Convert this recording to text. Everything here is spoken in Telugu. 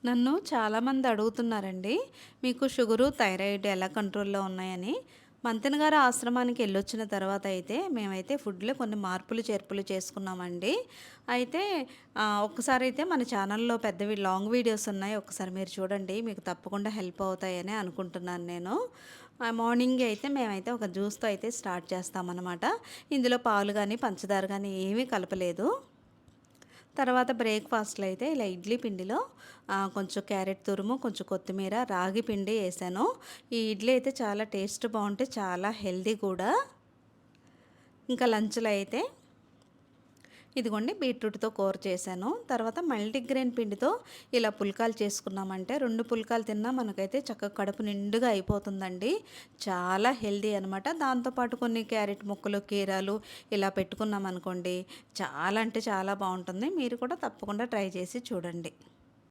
నన్ను చాలామంది అడుగుతున్నారండి. మీకు షుగరు, థైరాయిడ్ ఎలా కంట్రోల్‌లో ఉన్నాయని. మంతెన గారి ఆశ్రమానికి ఎళ్ళొచ్చిన తర్వాత అయితే మేమైతే ఫుడ్‌లో కొన్ని మార్పులు, చేర్పులు చేసుకున్నామండి. అయితే ఒక్కసారైతే మన ఛానల్‌లో పెద్దవి లాంగ్ వీడియోస్ ఉన్నాయి. ఒక్కసారి మీరు చూడండి. మీకు తప్పకుండా హెల్ప్ అవుతాయని అనుకుంటున్నాను నేను. మార్నింగే అయితే మేమైతే ఒక జ్యూస్‌తో అయితే స్టార్ట్ చేస్తామనమాట. ఇందులో పాలు గాని, పంచదార గాని ఏమీ కలపలేదు. తర్వాత బ్రేక్‌ఫాస్ట్‌లో అయితే ఇలా ఇడ్లీ పిండిలో కొంచెం క్యారెట్ తురుము, కొంచెం కొత్తిమీర, రాగి పిండి ఏసాను. ఈ ఇడ్లీ అయితే చాలా టేస్ట్ బావుంటాయి. చాలా హెల్తీ కూడా. ఇంకా లంచ్‌లో అయితే ఇదిగోండి బీట్రూట్‌తో కూర చేశాను. తర్వాత మల్టీగ్రెయిన్ పిండితో ఇలా పుల్కాలు చేసుకున్నామంటే 2 పుల్కాలు తిన్నా మనకైతే చక్కగా కడుపు నిండుగా అయిపోతుందండి. చాలా హెల్తీ అనమాట. దాంతో పాటు కొన్ని క్యారెట్ ముక్కలు, కీరాలు ఇలా పెట్టుకున్నామనుకోండి చాలా అంటే చాలా బావుంటుంది. మీరు కూడా తప్పకుండా ట్రై చేసి చూడండి.